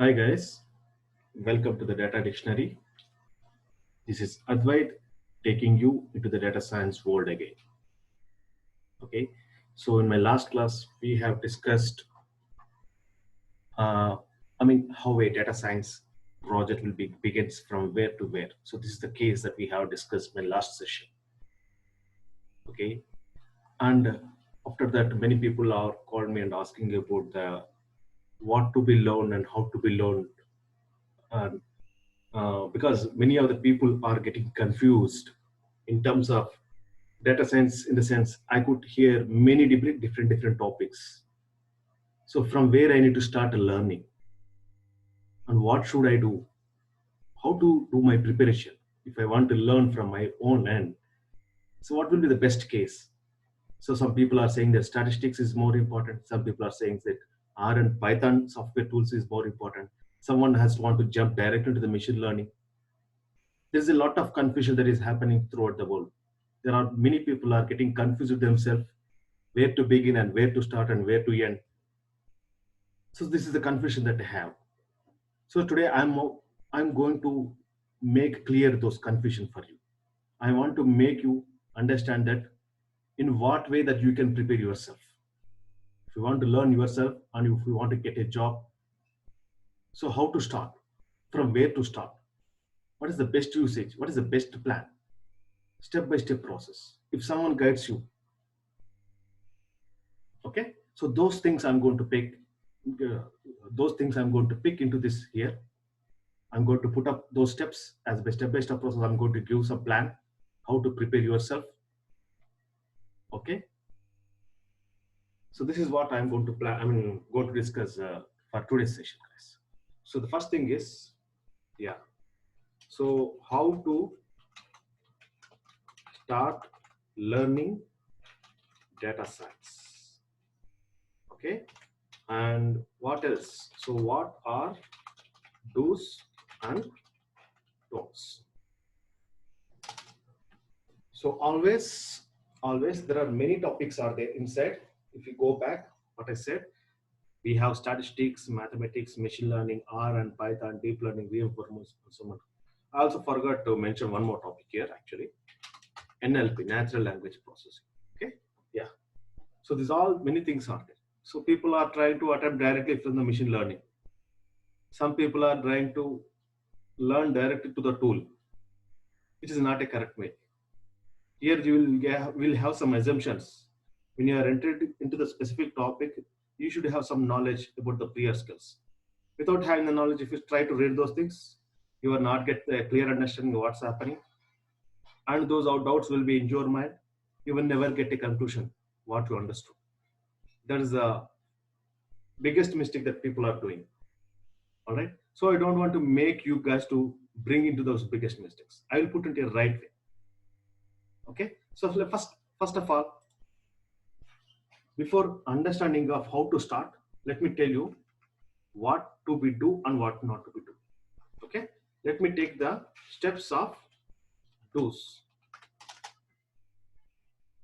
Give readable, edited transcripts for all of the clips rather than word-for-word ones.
Hi guys, welcome to the Data Dictionary. This is Advait taking you into the data science world again. Okay, so in my last class we have discussed, uh, how a data science project will be begins from where to where. So this is the case that we have discussed in my last session. Okay, and after that many people are called me and asking about the what to be learned and how to be learned. And because many of the people are getting confused in terms of data science. In the sense, I could hear many different topics. So from where I need to start learning, and what should I do, how to do my preparation if I want to learn from my own end. So what will be the best case? So some people are saying that statistics is more important, some people are saying that R and Python software tools is more important, someone has want to jump directly into the machine learning. There's a lot of confusion that is happening throughout the world. There are many people are getting confused with themselves, where to begin and where to start and where to end. So this is the confusion that I have. So today I'm going to make clear those confusion for you. I want to make you understand that in what way that you can prepare yourself. If you want to learn yourself and if you want to get a job, so how to start, from where to start, what is the best usage, what is the best plan, step by step process. If someone guides you, okay. So those things I'm going to pick. Uh, those things I'm going to pick into this here. I'm going to put up those steps as a step by step process. I'm going to give some plan how to prepare yourself. Okay. So this is what I'm going to plan. Going to discuss for today's session, guys. So the first thing is, yeah. So how to start learning data science. Okay. And what else? So what are do's and don'ts? So always there are many topics are there inside. If you go back, what I said, we have statistics, mathematics, machine learning, R and Python, deep learning, reinforcement, and so on. I also forgot to mention one more topic here actually, NLP, natural language processing. Okay, yeah. So these all many things are there. So people are trying to attempt directly from the machine learning. Some people are trying to learn directly to the tool, which is not a correct way. Here you will have some assumptions. When you are entered into the specific topic, you should have some knowledge about the prior skills. Without having the knowledge, if you try to read those things, you will not get a clear understanding of what's happening, and those doubts will be in your mind. You will never get a conclusion what you understood. That is the biggest mistake that people are doing. All right. So I don't want to make you guys to bring into those biggest mistakes. I will put it in a right way. Okay. So first of all, before understanding of how to start, let me tell you what to be do and what not to be do. Okay. Let me take the steps of do's.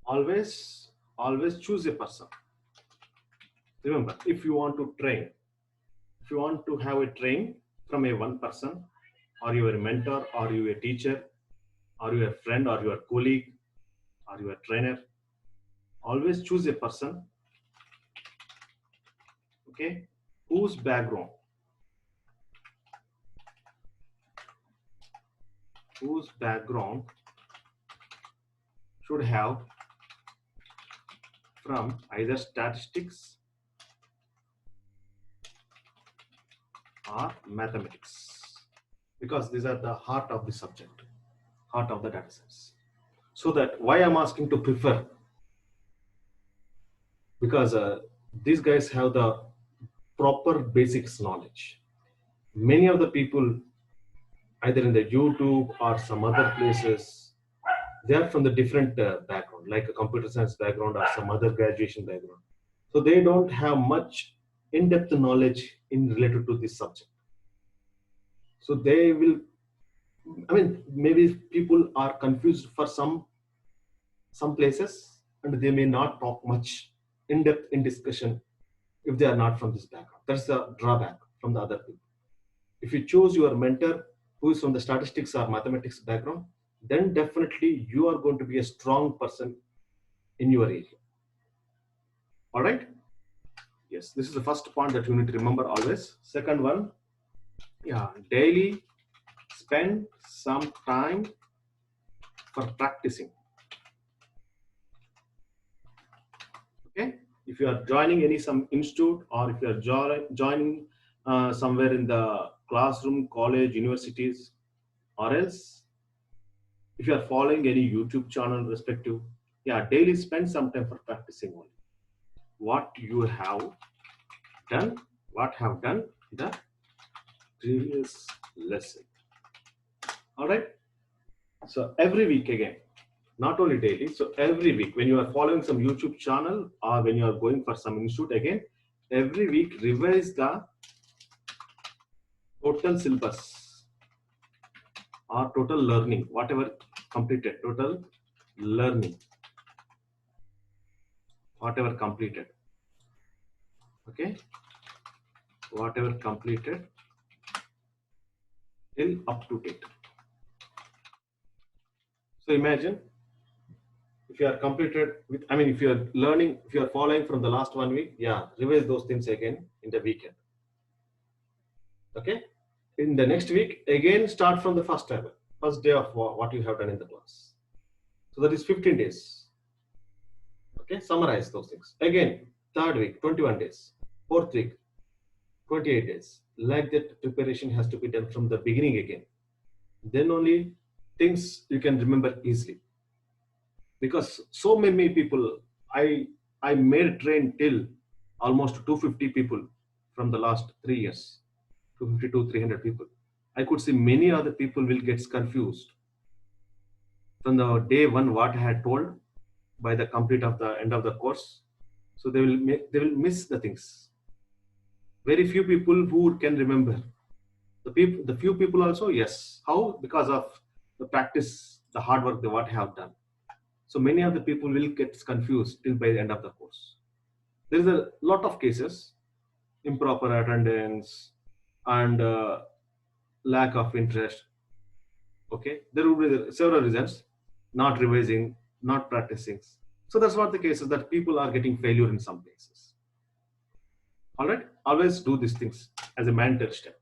Always choose a person. Remember, if you want to train, if you want to have a train from a one person, or you are a mentor, or you are a teacher, or you are a friend, or you are a colleague, or you are a trainer, always choose a person, okay, whose background should have from either statistics or mathematics, because these are the heart of the subject, heart of the data science. So that why I'm asking to prefer, because these guys have the proper basics knowledge. Many of the people, either in the YouTube or some other places, they are from the different background, like a computer science background or some other graduation background. So they don't have much in-depth knowledge in related to this subject. So they will, maybe people are confused for some places, and they may not talk much in depth in discussion if they are not from this background. That's the drawback from the other people. If you choose your mentor who is from the statistics or mathematics background, then definitely you are going to be a strong person in your area. All right. Yes, this is the first point that you need to remember always. Second one, yeah, daily spend some time for practicing. Okay, if you are joining some institute, or if you are joining somewhere in the classroom, college, universities, or else if you are following any YouTube channel respective, yeah, daily spend some time for practicing only what you have done, what have done in the previous lesson. All right. So every week again, not only daily. So every week, when you are following some YouTube channel or when you are going for some institute again, every week revise the total syllabus or total learning, whatever completed, total learning, whatever completed. Okay, whatever completed till up to date. So imagine if you are completed with, I mean, if you are learning, if you are following from the last 1 week, yeah, revise those things again in the weekend. Okay. In the next week, again start from the first day of what you have done in the class. So that is 15 days. Okay, summarize those things. Again, third week, 21 days. Fourth week, 28 days. Like that, preparation has to be done from the beginning again. Then only things you can remember easily. Because so many people, I made train till almost 250 people from the last 3 years. 250 to 300 people. I could see many other people will get confused from the day one what I had told by the complete of the end of the course. So they will miss the things. Very few people who can remember. The few people also, yes. How? Because of the practice, the hard work, the what I have done. So many of the people will get confused till by the end of the course. There is a lot of cases, improper attendance and lack of interest. Okay, there will be several reasons: not revising, not practicing. So that's what the case is, that people are getting failure in some places. All right, always do these things as a mandatory step.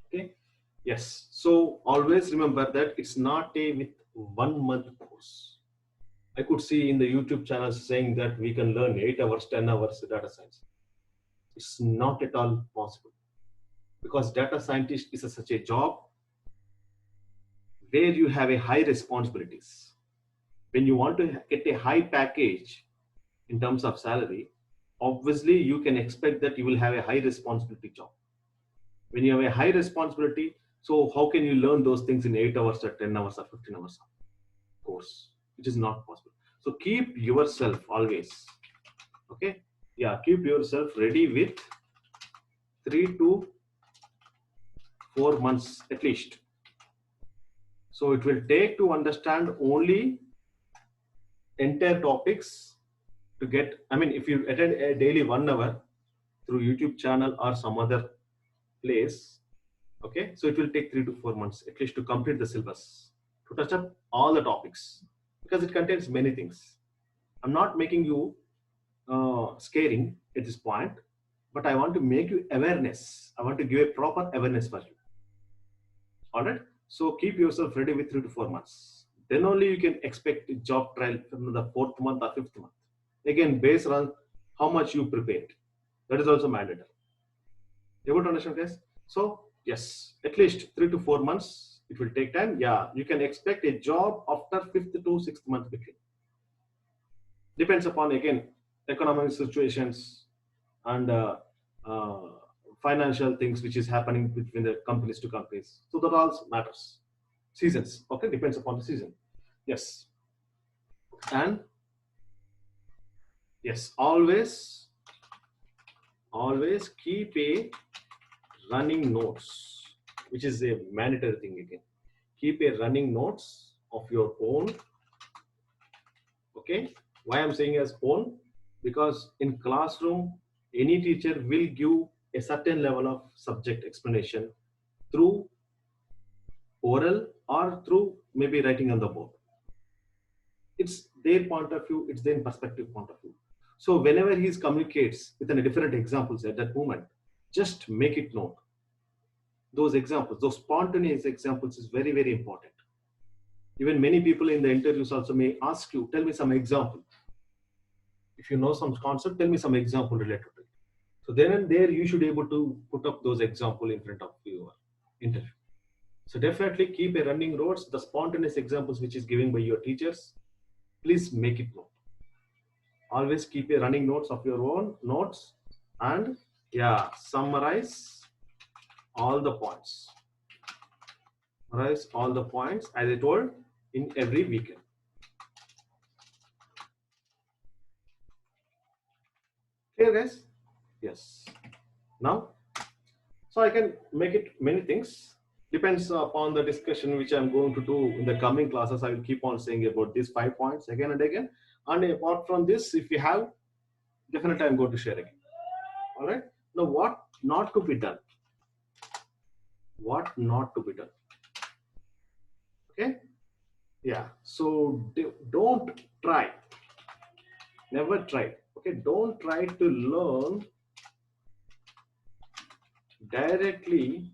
Okay, yes. So always remember that it's not a with 1 month course. I could see in the YouTube channels saying that we can learn 8 hours, 10 hours data science. It's not at all possible, because data scientist is such a job where you have a high responsibilities. When you want to get a high package in terms of salary, obviously you can expect that you will have a high responsibility job. When you have a high responsibility, so how can you learn those things in 8 hours or 10 hours or 15 hours course? It is not possible. So keep yourself always, okay? Yeah, keep yourself ready with 3 to 4 months at least. So it will take to understand only entire topics to get, I mean, if you attend a daily 1 hour through YouTube channel or some other place, okay, so it will take 3 to 4 months at least to complete the syllabus, to touch up all the topics, because it contains many things. I'm not making you scaring at this point, but I want to make you awareness. I want to give a proper awareness for you. All right. So keep yourself ready with 3 to 4 months. Then only you can expect a job trial from the 4th month or 5th month. Again, based on how much you prepared. That is also mandatory. You able to understand, guys? So yes, at least 3 to 4 months. It will take time. Yeah, you can expect a job after 5th to 6th month between. Depends upon, again, economic situations and uh, financial things which is happening between the companies to companies. So that all matters. Seasons, okay, depends upon the season. Yes, and yes, always keep a running notes, which is a mandatory thing again. Keep a running notes of your own. Okay, why I'm saying as own? Because in classroom, any teacher will give a certain level of subject explanation through oral or through maybe writing on the board. It's their point of view, it's their perspective point of view. So whenever he communicates with a different examples at that moment, just make it known. Those examples, those spontaneous examples is very, very important. Even many people in the interviews also may ask you, tell me some example. If you know some concept, tell me some example related to it. So then and there, you should be able to put up those example in front of your interview. So definitely keep a running notes, the spontaneous examples which is given by your teachers, please make it known. Always keep a running notes of your own notes and yeah, summarize all the points. Summarize all the points as I told in every weekend. Clear guys? Yes. Now, so I can make it many things. Depends upon the discussion which I'm going to do in the coming classes. I will keep on saying about these 5 points again and again. And apart from this, if you have, definitely I'm going to share again. All right. Now, what not to be done? What not to be done? Okay. Yeah. So don't try. Never try. Okay. Don't try to learn directly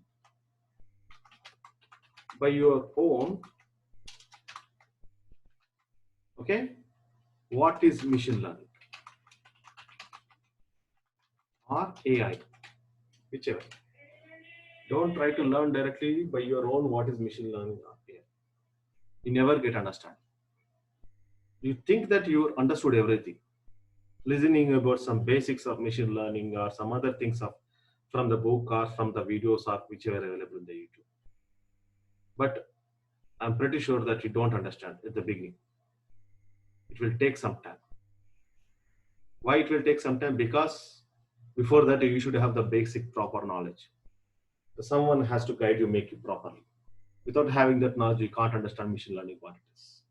by your own. Okay. What is machine learning or AI? Whichever. Don't try to learn directly by your own what is machine learning or AI. You never get understand. You think that you understood everything. Listening about some basics of machine learning or some other things of from the book or from the videos or whichever available in the YouTube. But I'm pretty sure that you don't understand at the beginning. It will take some time. Why it will take some time? Because before that you should have the basic proper knowledge. So someone has to guide you, make you properly. Without having that knowledge, you can't understand machine learning what it is.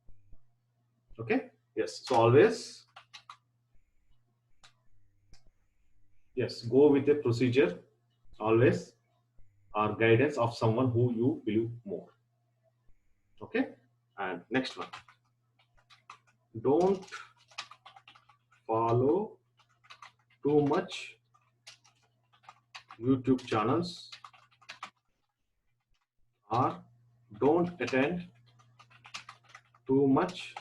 Okay? Yes. So always, yes, go with a procedure always or guidance of someone who you believe more. Okay? And next one. Don't follow too much YouTube channels or don't attend too much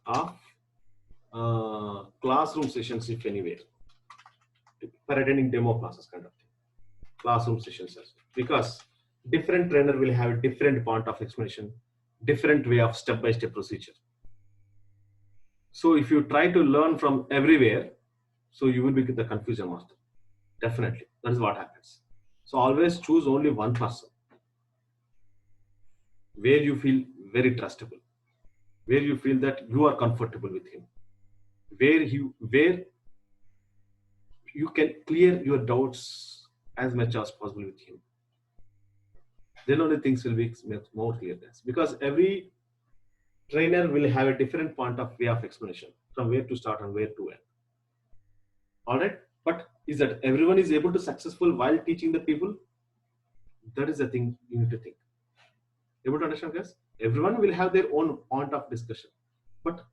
of classroom sessions if anywhere. For attending demo classes kind of thing. Classroom sessions as well. Because different trainer will have a different point of explanation, different way of step-by-step procedure. So if you try to learn from everywhere, so you will be the confusion master. Definitely. That is what happens. So always choose only one person where you feel very trustable, where you feel that you are comfortable with him, where you can clear your doubts as much as possible with him. Then only things will be more clear. Because every trainer will have a different point of way of explanation from where to start and where to end. All right. But is that everyone is able to successful while teaching the people? That is the thing you need to think. Able to understand, guys? Everyone will have their own point of discussion. But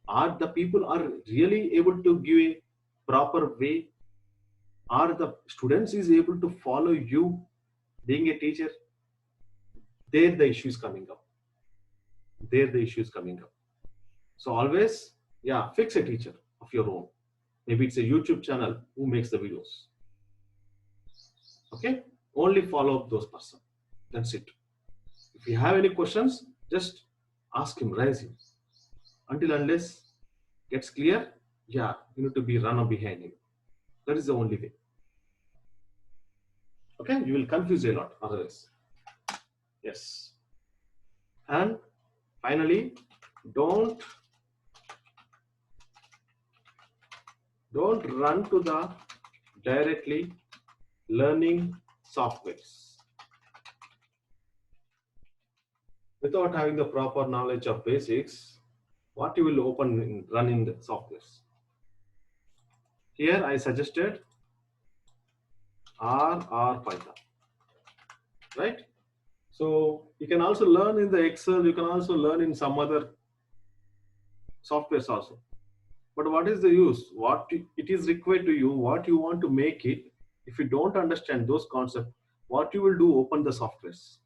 are the people are really able to give a proper way? Are the students is able to follow you being a teacher? There the issue is coming up. There the issue is coming up. So always, yeah, fix a teacher of your own. Maybe it's a YouTube channel who makes the videos. Okay, only follow up those person. That's it. If you have any questions, just ask him, raise him. Until unless gets clear, yeah, you need to be run behind him. That is the only way. Okay, you will confuse a lot otherwise. Yes. And finally, don't run to the directly learning softwares without having the proper knowledge of basics. What you will open and run in the softwares. Here I suggested R or Python, right? So you can also learn in the Excel, you can also learn in some other softwares also. But what is the use? What it is required to you, what you want to make it, if you don't understand those concepts, what you will do, open the softwares,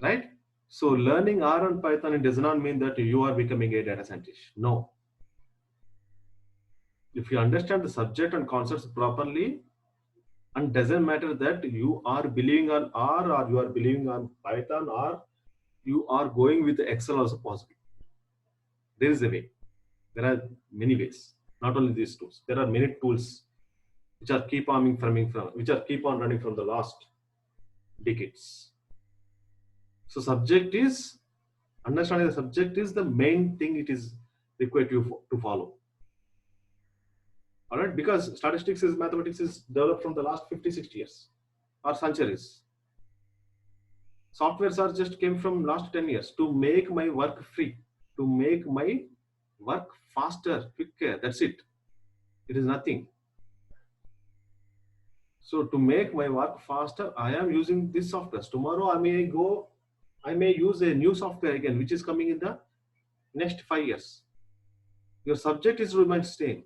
right? So learning R and Python, it does not mean that you are becoming a data scientist. No. If you understand the subject and concepts properly, and doesn't matter that you are believing on R or you are believing on Python or you are going with Excel also possible. There is a way. There are many ways. Not only these tools. There are many tools which are keep on running from the last decades. So subject is understanding the subject is the main thing it is required to follow. All right, because mathematics is developed from the last 50, 60 years or centuries. Softwares are just came from last 10 years to make my work free, to make my work faster, quicker. That's it. It is nothing. So to make my work faster, I am using this software. Tomorrow I may use a new software again, which is coming in the next 5 years. Your subject is remain same.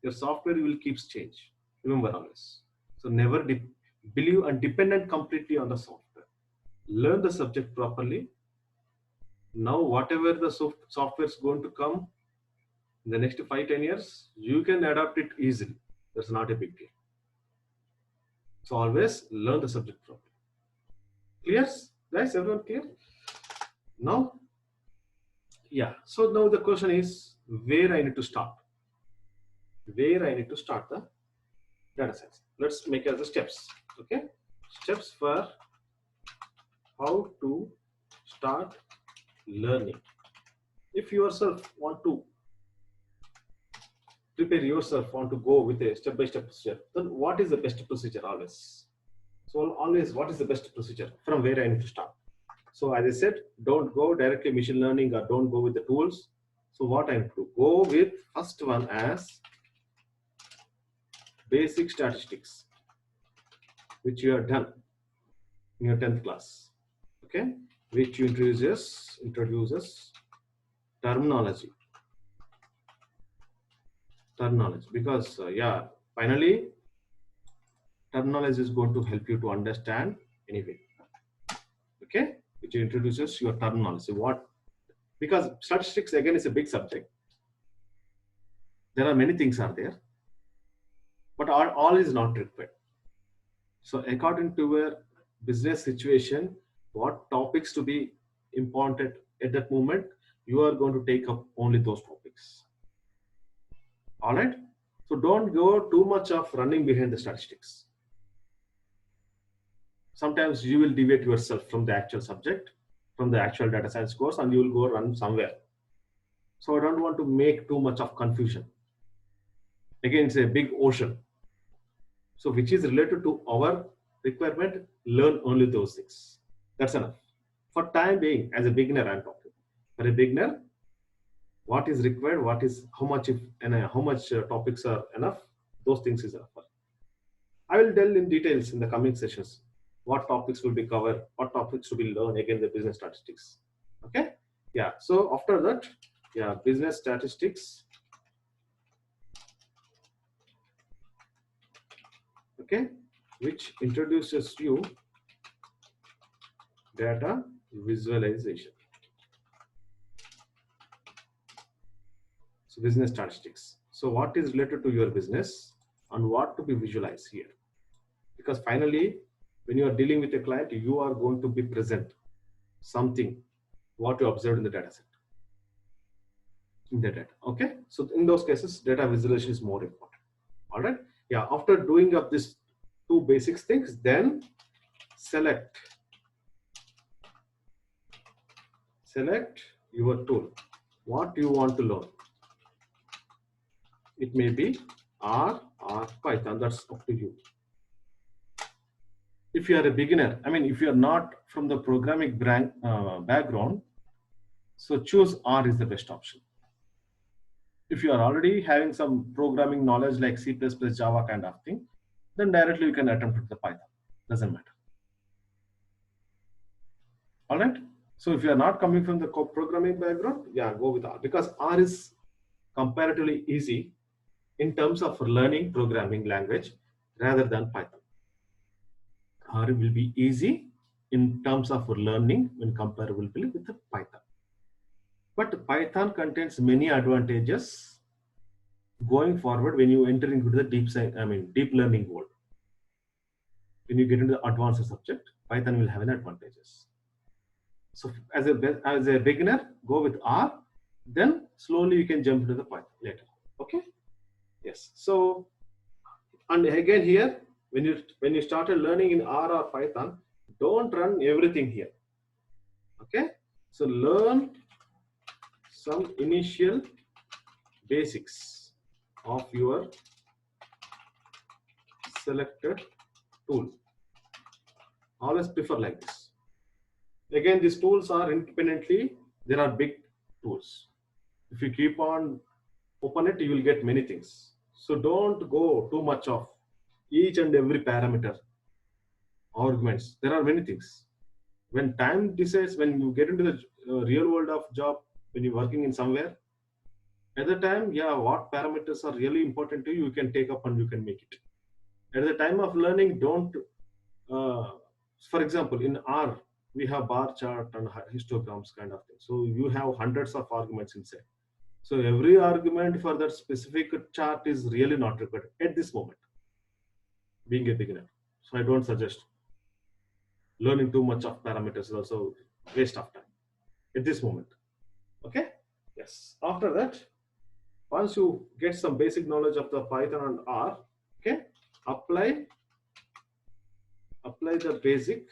Your software will keeps change. Remember always. So never believe and dependent completely on the software. Learn the subject properly. Now whatever the software is going to come in the next 5-10 years, you can adapt it easily. That's not a big deal. So always learn the subject properly. Clear, guys? Everyone clear? Now, yeah. So now the question is where I need to start. Where I need to start the data science. Let's make as the steps. Okay, steps for how to start learning. If you yourself want to prepare yourself, want to go with a step-by-step procedure, then what is the best procedure always? So always, what is the best procedure? From where I need to start? So as I said, don't go directly machine learning or don't go with the tools. So what I need to go with first one as basic statistics, which you have done in your 10th class. Okay, which introduces terminology, because yeah, finally terminology is going to help you to understand anything. Okay, which introduces your terminology. What? Because statistics again is a big subject. There are many things are there, but all is not required. So according to your business situation, what topics to be important at that moment, you are going to take up only those topics. All right. So don't go too much of running behind the statistics. Sometimes you will deviate yourself from the actual subject, from the actual data science course, and you will go run somewhere. So I don't want to make too much of confusion. Again, it's a big ocean. So which is related to our requirement, learn only those things. That's enough. For time being, as a beginner, I'm talking. For a beginner, what is required, how much topics are enough, those things is enough. I will delve in details in the coming sessions. What topics will be covered, what topics to be learned, again, the business statistics. Okay. Yeah. So after that, yeah, business statistics. Okay, which introduces you data visualization. So business statistics. So what is related to your business and what to be visualized here? Because finally, when you are dealing with a client, you are going to be present something, what you observed in the data set. In the data. Okay. So in those cases, data visualization is more important. All right. Yeah. After doing up these two basic things, then select your tool. What you want to learn. It may be R or Python. That's up to you. If you are a beginner, I mean, if you are not from the programming background, so choose R is the best option. If you are already having some programming knowledge like C++, Java kind of thing, then directly you can attempt with the Python. Doesn't matter. All right. So if you are not coming from the programming background, yeah, go with R, because R is comparatively easy in terms of learning programming language rather than Python. R will be easy in terms of learning when comparable with the Python. But Python contains many advantages going forward when you enter into the deep learning world. When you get into the advanced subject, Python will have an advantages. So as a beginner, go with R, then slowly you can jump to the Python later. Okay. Yes. So, and again here, when you started learning in R or Python, don't run everything here. Okay. So learn some initial basics of your selected tool. Always prefer like this. Again, these tools are independently, there are big tools. If you keep on open it, you will get many things. So don't go too much of each and every parameter arguments. There are many things. When time decides, when you get into the real world of job, when you're working in somewhere, at the time, yeah, what parameters are really important to you, you can take up and you can make it. At the time of learning, don't, for example, in R, we have bar chart and histograms kind of thing. So you have hundreds of arguments inside. So every argument for that specific chart is really not required at this moment, being a beginner. So I don't suggest learning too much of parameters is also waste of time at this moment. Okay. Yes. After that, once you get some basic knowledge of the Python and R, okay, apply the basic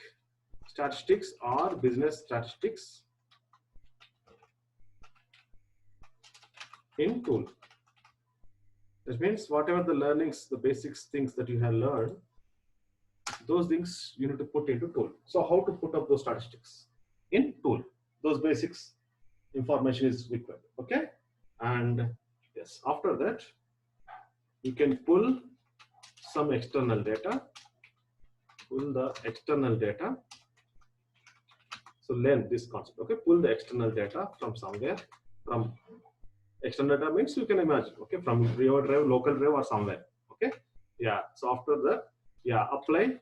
statistics or business statistics in tool. That means whatever the learnings, the basics things that you have learned, those things you need to put into tool. So how to put up those statistics in tool? Those basics information is required. Okay. And yes, after that, you can pull some external data. Pull the external data. So learn this concept. Okay. Pull the external data from somewhere. From external data means you can imagine. Okay. From your drive, local drive, or somewhere. Okay. Yeah. So after that, yeah, apply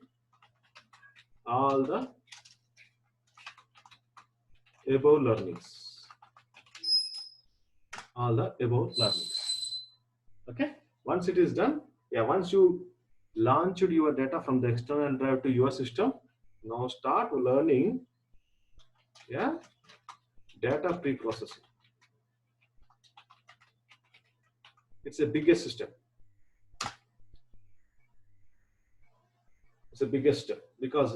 all the above learnings. All the above learnings. Okay. Once it is done, yeah, once you launched your data from the external drive to your system, now start learning, yeah, data pre-processing. It's the biggest system. It's the biggest step because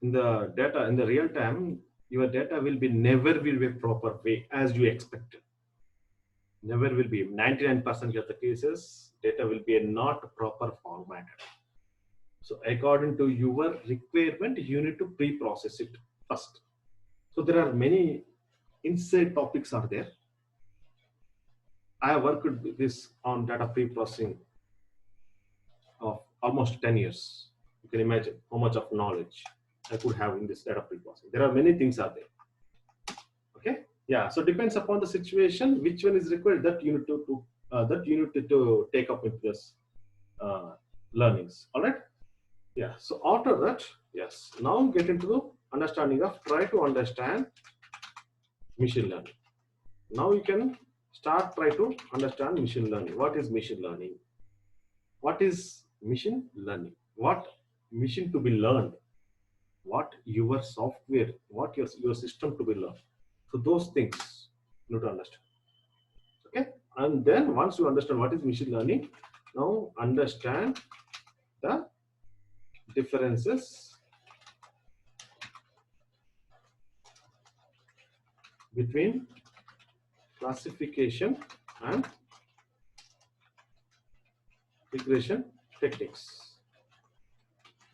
in the data, in the real time, your data will be never will be a proper way as you expected. Never will be. 99% of the cases, data will be not proper formatted. So according to your requirement, you need to pre-process it first. So there are many inside topics are there. I have worked with this on data pre-processing of almost 10 years. You can imagine how much of knowledge I could have in this data pre-processing. There are many things are there. Okay. Yeah. So depends upon the situation, which one is required that you need to take up with this learnings. All right. Yeah. So after that, yes. Now get into the understanding of try to understand machine learning. Now you can start try to understand machine learning. What is machine learning? What is machine learning? What machine to be learned? What your software? What your system to be learned? So those things you need to understand. Okay, and then once you understand what is machine learning, now understand the differences between classification and regression techniques.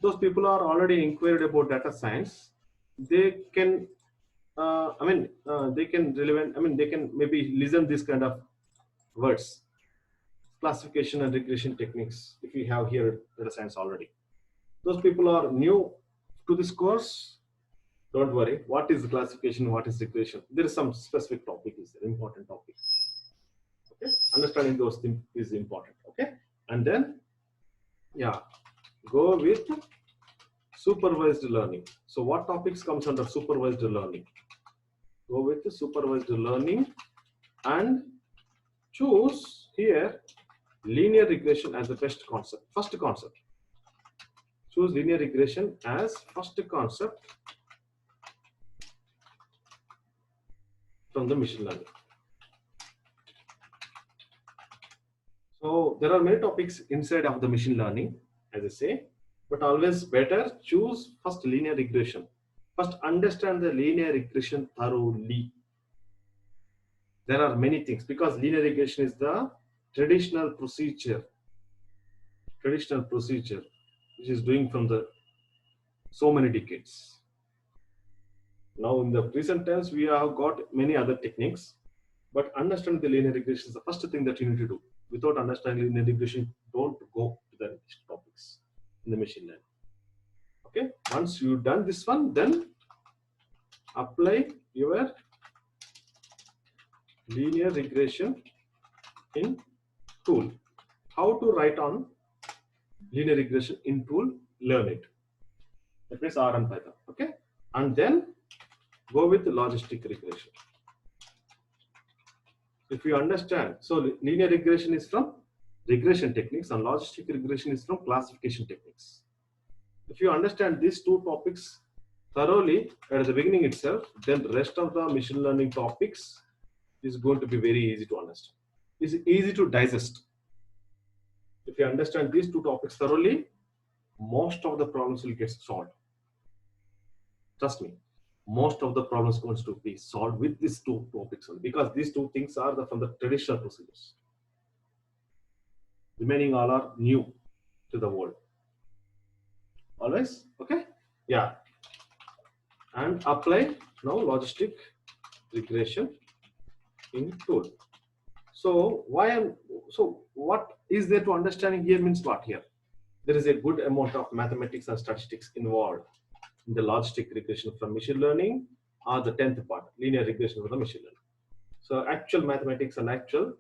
Those people are already inquired about data science. They can, they can relevant. They can maybe listen this kind of words. classification and regression techniques, if we have here data science already. Those people are new to this course, don't worry. What is classification? What is regression? There is some specific topic, is there, important topic. Okay, understanding those things is important. Okay, and then yeah, go with supervised learning. So what topics comes under supervised learning? Go with the supervised learning and choose here linear regression as the best concept. First concept. Choose linear regression as first concept from the machine learning. So there are many topics inside of the machine learning, as I say, but always better choose first linear regression. First understand the linear regression thoroughly. There are many things because linear regression is the traditional procedure which is doing from the so many decades. Now in the recent times we have got many other techniques, but understanding the linear regression is the first thing that you need to do. Without understanding linear regression, don't go to the next topics in the machine learning. Okay, once you've done this one, then apply your linear regression in tool. How to write on linear regression in tool? Learn it. That means R and Python. Okay, and then go with logistic regression. If you understand, so linear regression is from regression techniques and logistic regression is from classification techniques. If you understand these two topics thoroughly at the beginning itself, then the rest of the machine learning topics is going to be very easy to understand. It's easy to digest. If you understand these two topics thoroughly, most of the problems will get solved. Trust me, most of the problems going to be solved with these two topics only, because these two things are from the traditional procedures. Remaining all are new to the world. Always, okay? Yeah. And apply now logistic regression in tool. So what is there to understanding here means what here? There is a good amount of mathematics and statistics involved in the logistic regression from machine learning, or the 10th part, linear regression from the machine learning. So actual mathematics and actual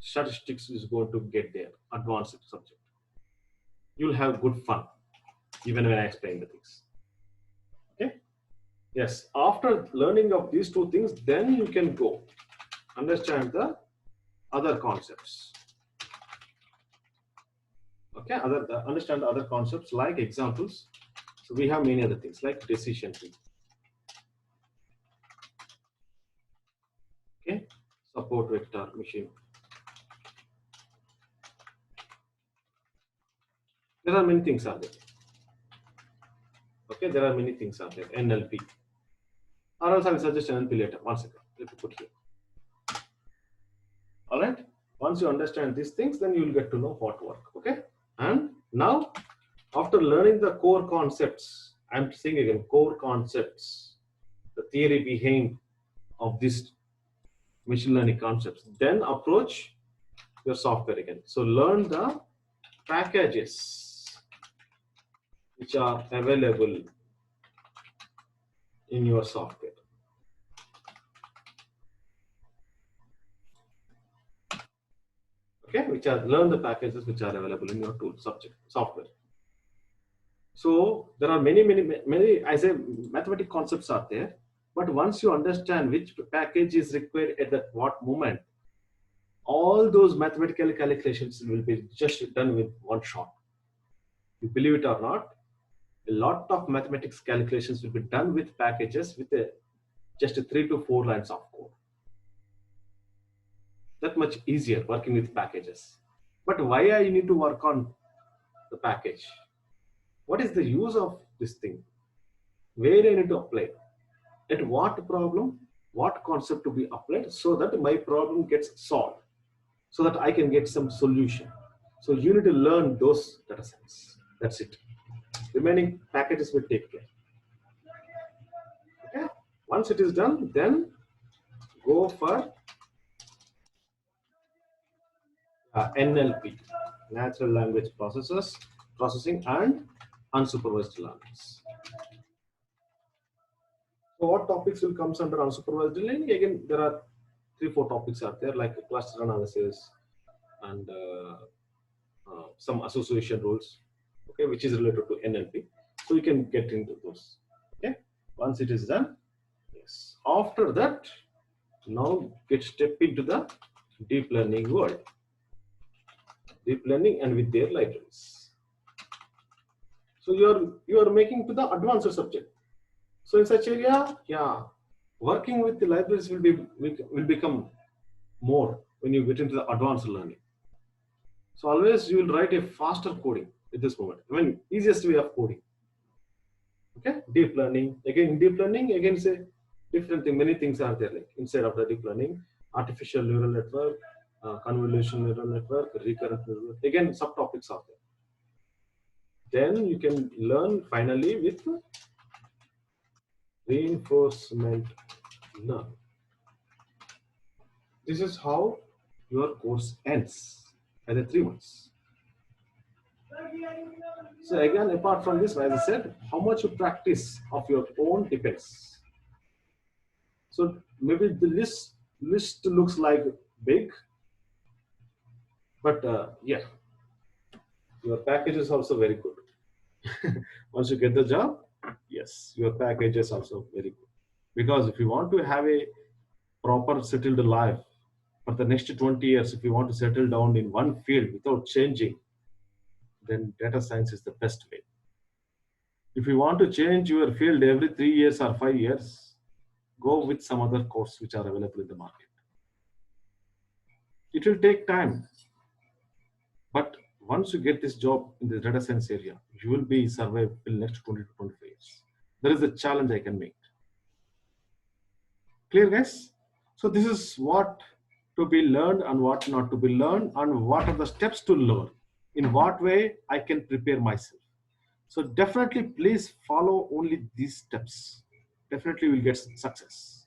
statistics is going to get there, advanced subject. You'll have good fun even when I explain the things. Okay. Yes, after learning of these two things, then you can go understand the other concepts. Okay, understand other concepts like examples. So we have many other things like decision tree. Okay, support vector machine. There are many things are there. Okay, there are many things are there. NLP. Or else I will suggest NLP later. One second. Let me put here. All right. Once you understand these things, then you will get to know what work. Okay. And now, after learning the core concepts, I'm saying again, core concepts, the theory behind of this machine learning concepts, then approach your software again. So learn the packages which are available in your software. Okay, learn the packages which are available in your tool software. So there are many, I say mathematical concepts are there, but once you understand which package is required at that what moment, all those mathematical calculations will be just done with one shot. You believe it or not, a lot of mathematics calculations will be done with packages with just 3 to 4 lines of code. That much easier working with packages. But why I need to work on the package? What is the use of this thing? Where I need to apply? At what problem, what concept to be applied so that my problem gets solved, so that I can get some solution. So you need to learn those data science. That's it. Remaining packages will take care. Okay. Once it is done, then go for NLP, natural language processing and unsupervised learning. So what topics will comes under unsupervised learning? Again, there are 3-4 topics are there, like cluster analysis and some association rules, okay, which is related to NLP. So you can get into those. Okay, once it is done, yes. After that, now get step into the deep learning world. Deep learning and with their libraries. So you are making to the advanced subject. So in such area, yeah, working with the libraries will become more when you get into the advanced learning. So always you will write a faster coding at this moment. I mean, easiest way of coding. Okay, deep learning. Again, deep learning, again say different thing. Many things are there, like inside of the deep learning, artificial neural network, convolutional neural network, recurrent neural network. Again, subtopics are there. Then you can learn finally with reinforcement learning. This is how your course ends at the 3 months. So again, apart from this, as I said, how much you practice of your own depends. So maybe the list looks like big, but yeah, your package is also very good. Once you get the job, yes, your package is also very good. Because if you want to have a proper settled life for the next 20 years, if you want to settle down in one field without changing, then data science is the best way. If you want to change your field every 3 years or 5 years, go with some other course which are available in the market. It will take time, but once you get this job in the data science area, you will be survived till next 20 to 25 years. That is the challenge I can make. Clear, guys? So this is what to be learned and what not to be learned, and what are the steps to learn. In what way I can prepare myself. So definitely please follow only these steps. Definitely will get success.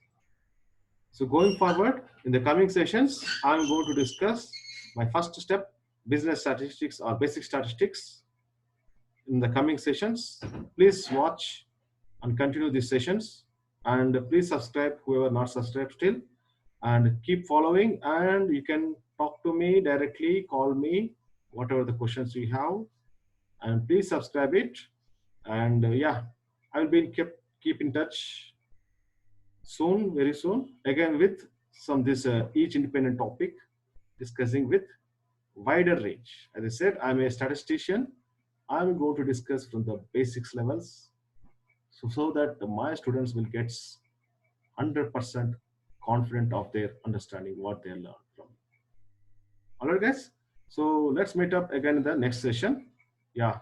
So going forward in the coming sessions, I'm going to discuss my first step, business statistics or basic statistics. In the coming sessions, please watch and continue these sessions, and please subscribe whoever not subscribed still, and keep following, and you can talk to me directly, call me, whatever the questions you have, and please subscribe it. And yeah, I'll be keep in touch soon, very soon, again with some this each independent topic, discussing with wider range. As I said, I'm a statistician. I'm going to discuss from the basics levels, so that my students will get 100% confident of their understanding what they learned from. All right, guys. So let's meet up again in the next session. Yeah.